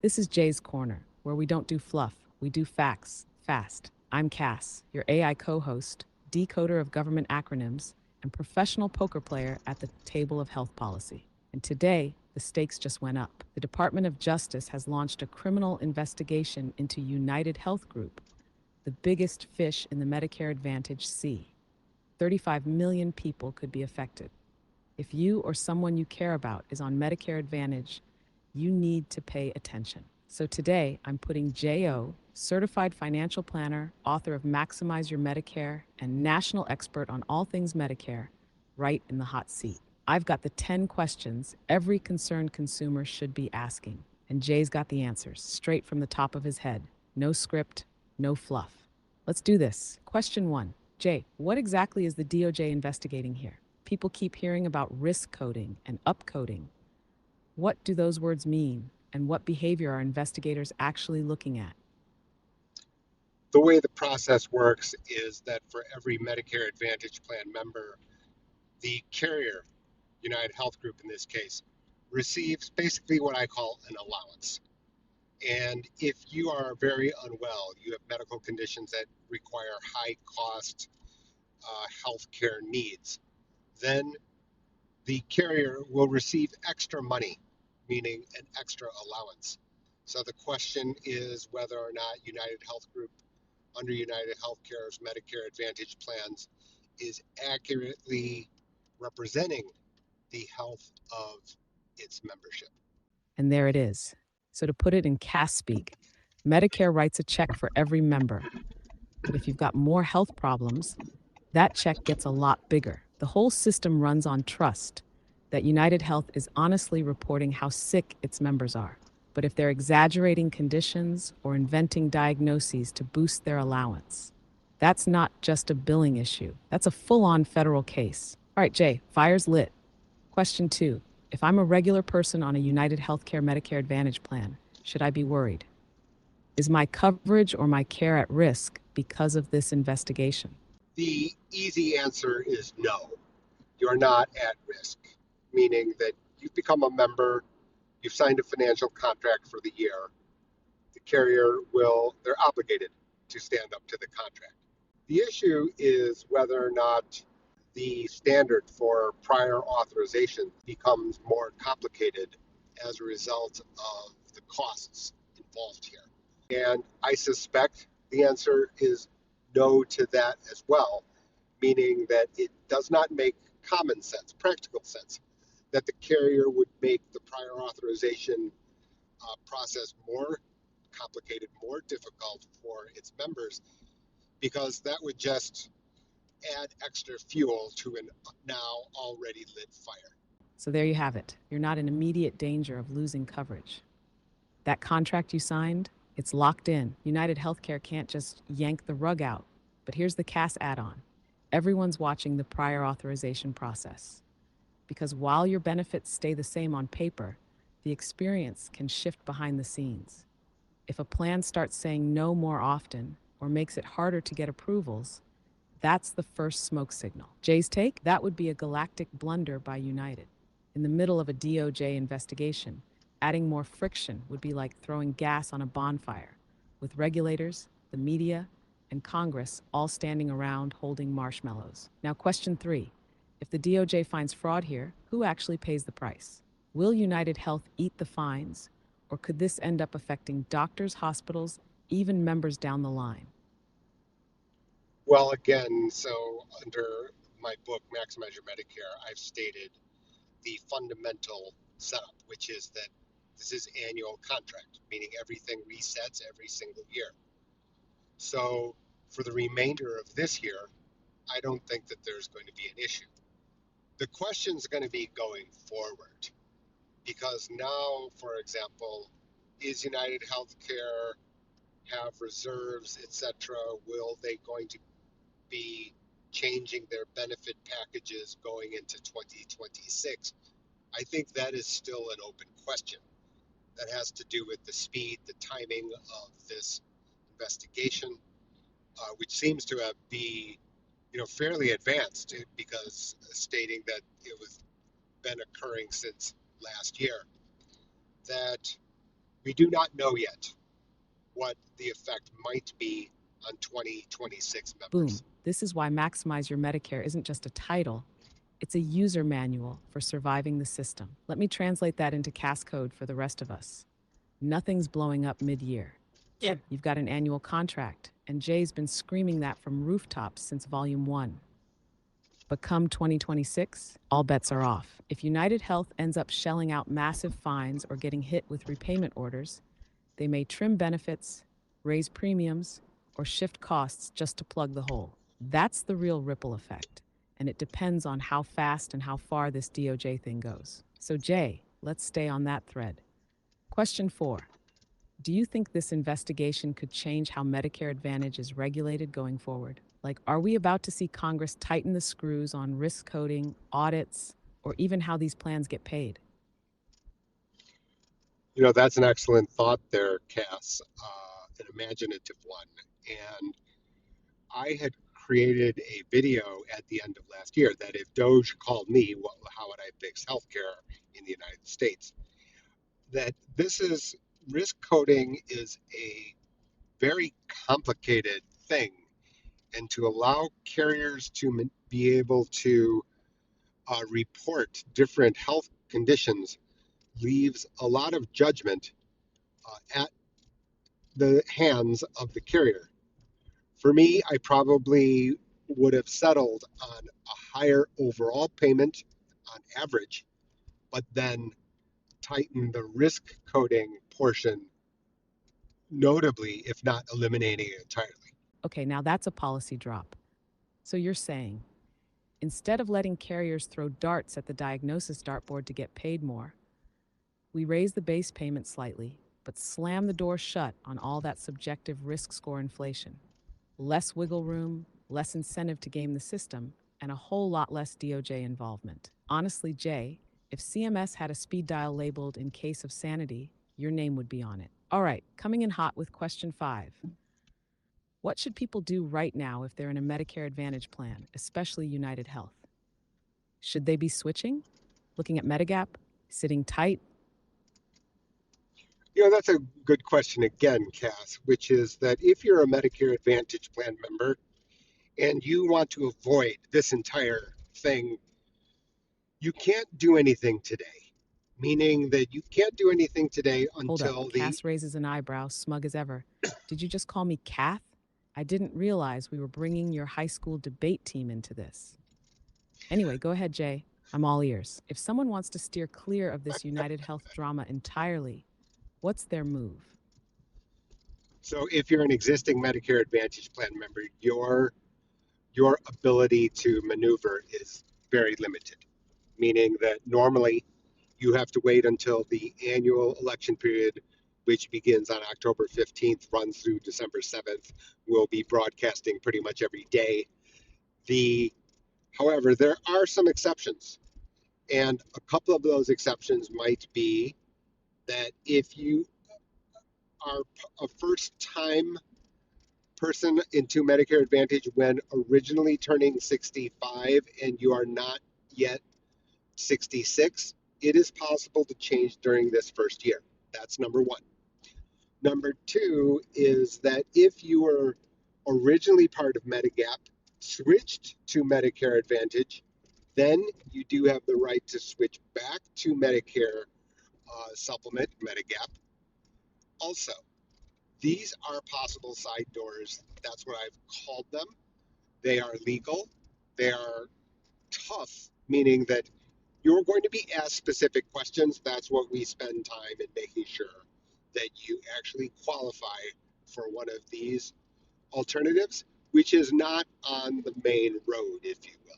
This is Jay's Corner, where we don't do fluff, we do facts, fast. I'm Cass, your AI co host, decoder of government acronyms, and professional poker player at the table of health policy. And today, the stakes just went up. The Department of Justice has launched a criminal investigation into UnitedHealth Group, the biggest fish in the Medicare Advantage sea. 35 million people could be affected. If you or someone you care about is on Medicare Advantage, you need to pay attention. So today, I'm putting Jae Oh, certified financial planner, author of Maximize Your Medicare, and national expert on all things Medicare, right in the hot seat. I've got the 10 questions every concerned consumer should be asking, and Jay's got the answers straight from the top of his head. No script, no fluff. Let's do this. Question one. Jay, what exactly is the DOJ investigating here? People keep hearing about risk coding and upcoding. What do those words mean, and what behavior are investigators actually looking at? The way the process works is that for every Medicare Advantage plan member, the carrier, United Health Group in this case, receives basically what I call an allowance. And if you are very unwell, you have medical conditions that require high cost health care needs, then the carrier will receive extra money, meaning an extra allowance. So the question is whether or not United Health Group, under UnitedHealthcare's Medicare Advantage plans, is accurately representing the health of its membership. And there it is. So, to put it in CAS speak, Medicare writes a check for every member. But if you've got more health problems, that check gets a lot bigger. The whole system runs on trust that United Health is honestly reporting how sick its members are. But if they're exaggerating conditions or inventing diagnoses to boost their allowance, that's not just a billing issue. That's a full on federal case. All right, Jay, fire's lit. Question two. If I'm a regular person on a United Healthcare Medicare Advantage plan, should I be worried? Is my coverage or my care at risk because of this investigation? The easy answer is no. You're not at risk, meaning that you've become a member, you've signed a financial contract for the year. The carrier they're obligated to stand up to the contract. The issue is whether or not the standard for prior authorization becomes more complicated as a result of the costs involved here. And I suspect the answer is no to that as well, meaning that it does not make common sense, practical sense, that the carrier would make the prior authorization process more complicated, more difficult for its members, because that would just add extra fuel to a now already lit fire. So there you have it. You're not in immediate danger of losing coverage. That contract you signed, it's locked in. United Healthcare can't just yank the rug out. But here's the CAS add on. Everyone's watching the prior authorization process. Because while your benefits stay the same on paper, the experience can shift behind the scenes. If a plan starts saying no more often or makes it harder to get approvals, that's the first smoke signal. Jay's take? That would be a galactic blunder by United. In the middle of a DOJ investigation, adding more friction would be like throwing gas on a bonfire, with regulators, the media, and Congress all standing around holding marshmallows. Now, question three. If the DOJ finds fraud here, who actually pays the price? Will United Health eat the fines, or could this end up affecting doctors, hospitals, even members down the line? Well, again, so under my book, Maximize Your Medicare, I've stated the fundamental setup, which is that this is annual contract, meaning everything resets every single year. So for the remainder of this year, I don't think that there's going to be an issue. The question is going to be going forward, because now, for example, is United Healthcare have reserves, etc.? Will they going to be changing their benefit packages going into 2026? I think that is still an open question. That has to do with the speed, the timing of this investigation, which seems to have be, fairly advanced, because stating that it was been occurring since last year. That We do not know yet what the effect might be on 2026 Boom. members. This is why Maximize Your Medicare isn't just a title, it's a user manual for surviving the system. Let me translate that into CAS code for the rest of us. Nothing's blowing up mid year. Yeah. You've got an annual contract, and Jay's been screaming that from rooftops since Volume 1. But come 2026, all bets are off. If United Health ends up shelling out massive fines or getting hit with repayment orders, they may trim benefits, raise premiums, or shift costs just to plug the hole. That's the real ripple effect, and it depends on how fast and how far this DOJ thing goes. So, Jay, let's stay on that thread. Question 4. Do you think this investigation could change how Medicare Advantage is regulated going forward? Like, are we about to see Congress tighten the screws on risk coding, audits, or even how these plans get paid? That's an excellent thought there, Cass, an imaginative one. And I had created a video at the end of last year that if Doge called me, how would I fix healthcare in the United States? That this is risk coding is a very complicated thing, and to allow carriers to be able to report different health conditions leaves a lot of judgment at the hands of the carrier. For me, I probably would have settled on a higher overall payment on average, but then tighten the risk coding portion notably, if not eliminating it entirely. Okay, now that's a policy drop. So you're saying, instead of letting carriers throw darts at the diagnosis dartboard to get paid more, we raise the base payment slightly, but slam the door shut on all that subjective risk score inflation. Less wiggle room, less incentive to game the system, and a whole lot less DOJ involvement. Honestly, Jay, if CMS had a speed dial labeled "in case of sanity," your name would be on it. All right, coming in hot with question 5. What should people do right now if they're in a Medicare Advantage plan, especially United Health? Should they be switching? Looking at Medigap? Sitting tight? That's a good question again, Cass, which is that if you're a Medicare Advantage plan member and you want to avoid this entire thing, you can't do anything today. Meaning that you can't do anything today Hold up, until the Cass raises an eyebrow, smug as ever. Did you just call me Kath? I didn't realize we were bringing your high school debate team into this. Anyway, go ahead, Jay. I'm all ears. If someone wants to steer clear of this United Health drama entirely, what's their move? so if you're an existing Medicare Advantage plan member, your ability to maneuver is very limited. Meaning that normally you have to wait until the annual election period, which begins on October 15th, runs through December 7th. We'll be broadcasting pretty much every day. However, there are some exceptions, and a couple of those exceptions might be that if you are a first-time person into Medicare Advantage when originally turning 65 and you are not yet 66, it is possible to change during this first year. That's number one. Number two is that if you were originally part of Medigap, switched to Medicare Advantage, then you do have the right to switch back to Medicare Supplement, Medigap. Also, these are possible side doors. That's what I've called them. They are legal. They are tough, meaning that you're going to be asked specific questions. That's what we spend time in making sure that you actually qualify for one of these alternatives, which is not on the main road, if you will.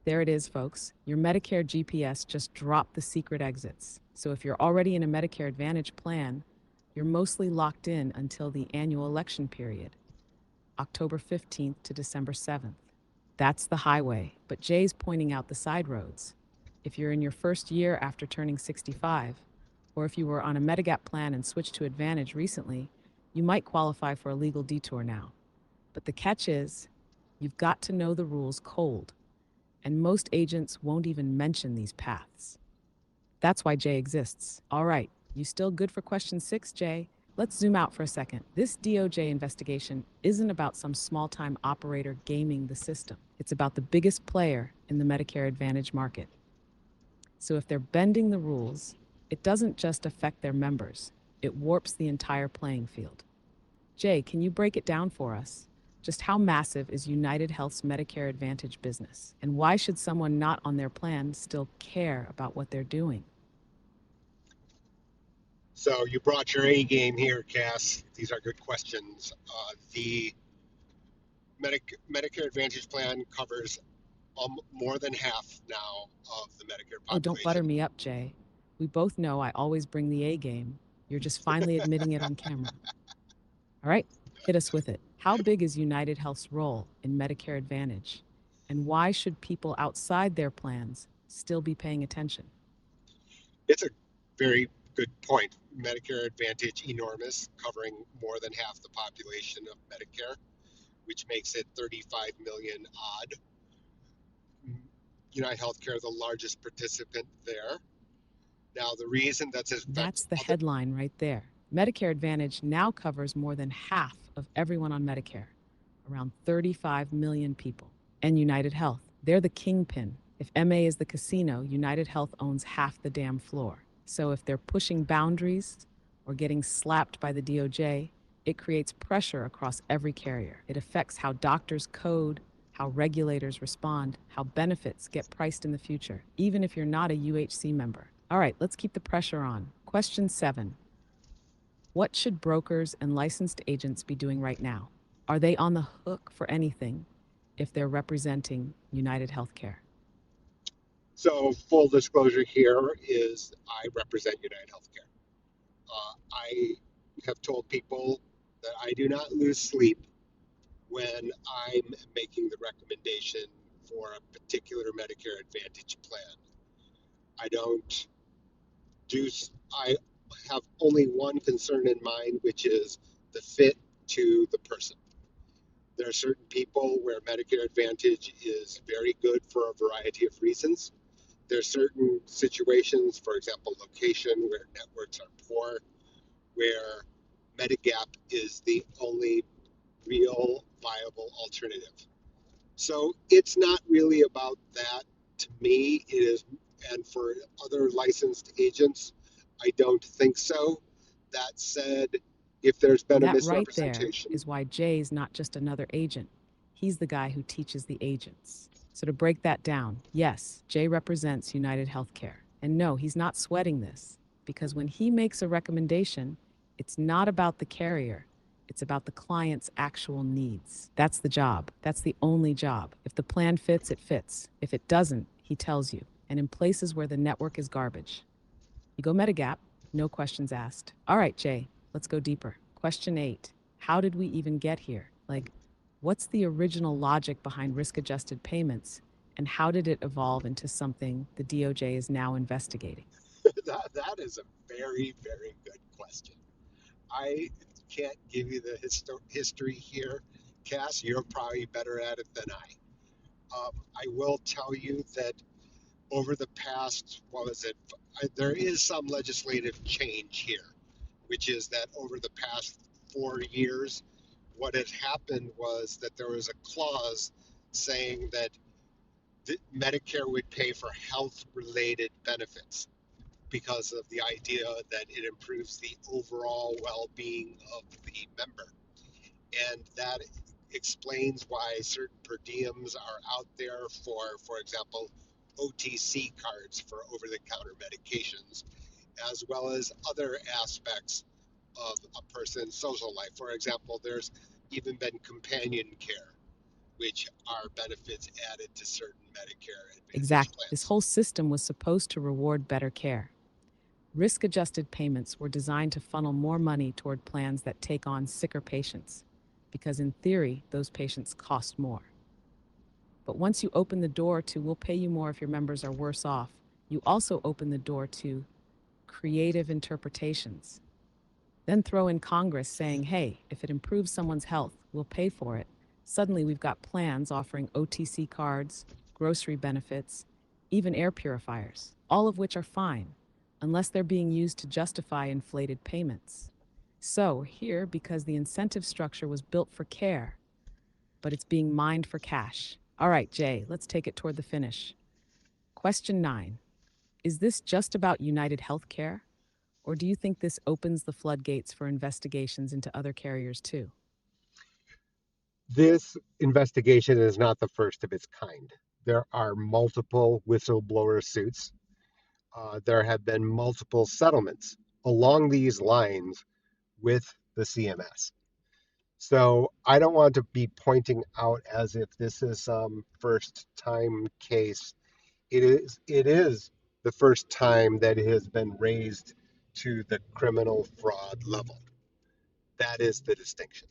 There it is, folks. Your Medicare GPS just dropped the secret exits. So if you're already in a Medicare Advantage plan, you're mostly locked in until the annual election period, October 15th to December 7th. That's the highway, but Jay's pointing out the side roads. If you're in your first year after turning 65, or if you were on a Medigap plan and switched to Advantage recently, you might qualify for a legal detour now. But the catch is, you've got to know the rules cold, and most agents won't even mention these paths. That's why Jay exists. All right, You still good for question 6, Jay? Let's zoom out for a second. This DOJ investigation isn't about some small time operator gaming the system, it's about the biggest player in the Medicare Advantage market. So if they're bending the rules, it doesn't just affect their members, it warps the entire playing field. Jay, can you break it down for us? Just how massive is United Health's Medicare Advantage business? And why should someone not on their plan still care about what they're doing? So you brought your A game here, Cass. These are good questions. The Medicare Advantage plan covers more than half now of the Medicare Oh, don't butter population. me up, Jay. We both know I always bring the A game. You're just finally admitting it on camera. All right, hit us with it. How big is United Health's role in Medicare Advantage? And why should people outside their plans still be paying attention? It's a very good point. Medicare Advantage enormous, covering more than half the population of Medicare, which makes it 35 million odd. UnitedHealthcare, the largest participant there. Now, the reason that this affects That's the other, headline right there. Medicare Advantage now covers more than half of everyone on Medicare, around 35 million people. And United Health, they're the kingpin. If MA is the casino, United Health owns half the damn floor. So if they're pushing boundaries or getting slapped by the DOJ, it creates pressure across every carrier. It affects how doctors code, how regulators respond, how benefits get priced in the future, even if you're not a UHC member. All right, let's keep the pressure on. Question 7. What should brokers and licensed agents be doing right now? Are they on the hook for anything if they're representing United Healthcare? so full disclosure here is I represent UnitedHealthcare. I have told people that I do not lose sleep when I'm making the recommendation for a particular Medicare Advantage plan. I don't do, I have only one concern in mind, which is the fit to the person. There are certain people where Medicare Advantage is very good for a variety of reasons. There are certain situations, for example, location where networks are poor, where Medigap is the only real viable alternative. So it's not really about that to me. It is, and for other licensed agents, I don't think so. That said, if there's been a That right there misrepresentation, is why Jay's not just another agent. He's the guy who teaches the agents. So to break that down, yes, Jay represents United Healthcare. And no, he's not sweating this because when he makes a recommendation, it's not about the carrier. It's about the client's actual needs. That's the job. That's the only job. If the plan fits, it fits. If it doesn't, he tells you. And in places where the network is garbage, you go Medigap, no questions asked. All right, Jay, let's go deeper. Question 8. How did we even get here? Like, what's the original logic behind risk adjusted payments, and how did it evolve into something the DOJ is now investigating? that is a very, very good question. I can't give you the history here, Cass. You're probably better at it than I. I will tell you that over the past, what was it? There is some legislative change here, which is that over the past 4 years, what had happened was that there was a clause saying that Medicare would pay for health related benefits because of the idea that it improves the overall well being of the member. And that explains why certain per diems are out there for example, OTC cards for over the counter medications, as well as other aspects of a person's social life. For example, there's even been companion care, which are benefits added to certain Medicare Advantage Exactly. This plans. whole system was supposed to reward better care. Risk adjusted payments were designed to funnel more money toward plans that take on sicker patients, because in theory, those patients cost more. But once you open the door to we'll pay you more if your members are worse off, you also open the door to creative interpretations. Then throw in Congress saying, hey, if it improves someone's health, we'll pay for it. Suddenly we've got plans offering OTC cards, grocery benefits, even air purifiers, all of which are fine. unless they're being used to justify inflated payments. So, here, because the incentive structure was built for care, but it's being mined for cash. All right, Jay, let's take it toward the finish. Question 9. Is this just about UnitedHealthcare? Or do you think this opens the floodgates for investigations into other carriers too? This investigation is not the first of its kind. There are multiple whistleblower suits. There have been multiple settlements along these lines with the CMS. So I don't want to be pointing out as if this is some first time case. It is the first time that it has been raised to the criminal fraud level. That is the distinction.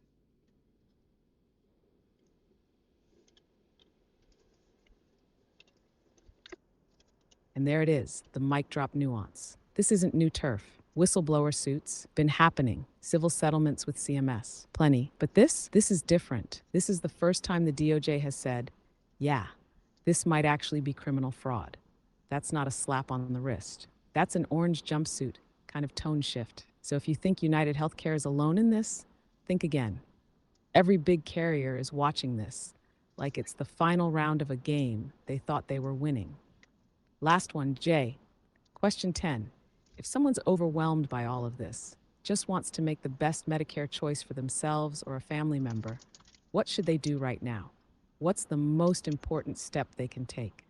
And there it is, the mic drop nuance. This isn't new turf. Whistleblower suits, been happening. Civil settlements with CMS, plenty. But this is different. This is the first time the DOJ has said, yeah, this might actually be criminal fraud. That's not a slap on the wrist. That's an orange jumpsuit, kind of tone shift. So if you think UnitedHealthcare is alone in this, think again. Every big carrier is watching this, like it's the final round of a game they thought they were winning. Last one, Jay. Question 10. If someone's overwhelmed by all of this, just wants to make the best Medicare choice for themselves or a family member, what should they do right now? What's the most important step they can take?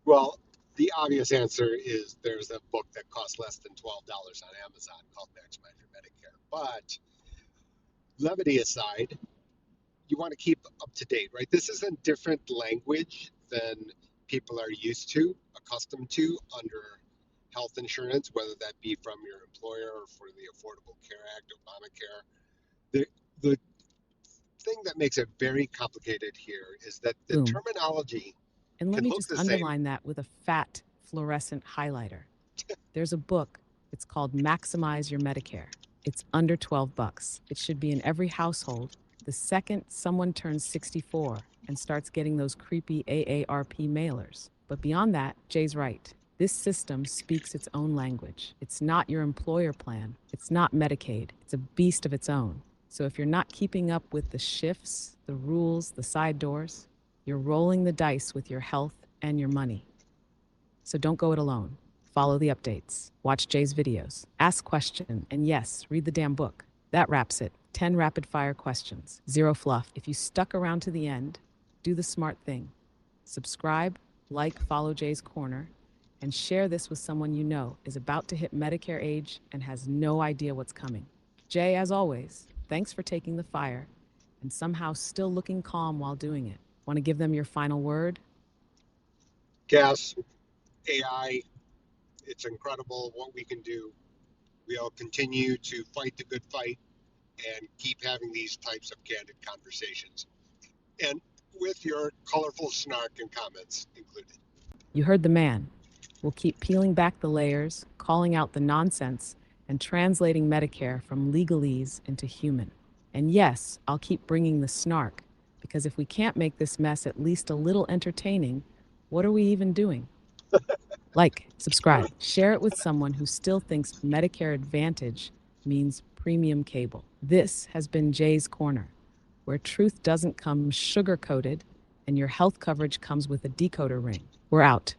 Well, the obvious answer is there's a book that costs less than $12 on Amazon called Maximize Your Medicare. But levity aside, you want to keep up to date, right? This is a different language than people are used to, accustomed to under health insurance, whether that be from your employer or for the Affordable Care Act, Obamacare. The thing that makes it very complicated here is that the Boom. terminology And let can me look just the same. underline that with a fat fluorescent highlighter. There's a book. It's called Maximize Your Medicare. It's under 12 bucks. It should be in every household. The second someone turns 64 and starts getting those creepy AARP mailers. But beyond that, Jay's right. This system speaks its own language. It's not your employer plan. It's not Medicaid. It's a beast of its own. So if you're not keeping up with the shifts, the rules, the side doors, you're rolling the dice with your health and your money. So don't go it alone. Follow the updates, watch Jay's videos, ask questions, and yes, read the damn book. That wraps it. 10 rapid fire questions, zero fluff. If you stuck around to the end, do the smart thing. Subscribe, like, follow Jay's Corner, and share this with someone you know is about to hit Medicare age and has no idea what's coming. Jay, as always, thanks for taking the fire and somehow still looking calm while doing it. Want to give them your final word? Gas, AI, it's incredible what we can do. We'll continue to fight the good fight and keep having these types of candid conversations. And with your colorful snark and comments included. You heard the man. We'll keep peeling back the layers, calling out the nonsense, and translating Medicare from legalese into human. And yes, I'll keep bringing the snark, because if we can't make this mess at least a little entertaining, what are we even doing? Like, subscribe, share it with someone who still thinks Medicare Advantage means premium cable. This has been Jay's Corner, where truth doesn't come sugar coated and your health coverage comes with a decoder ring. We're out.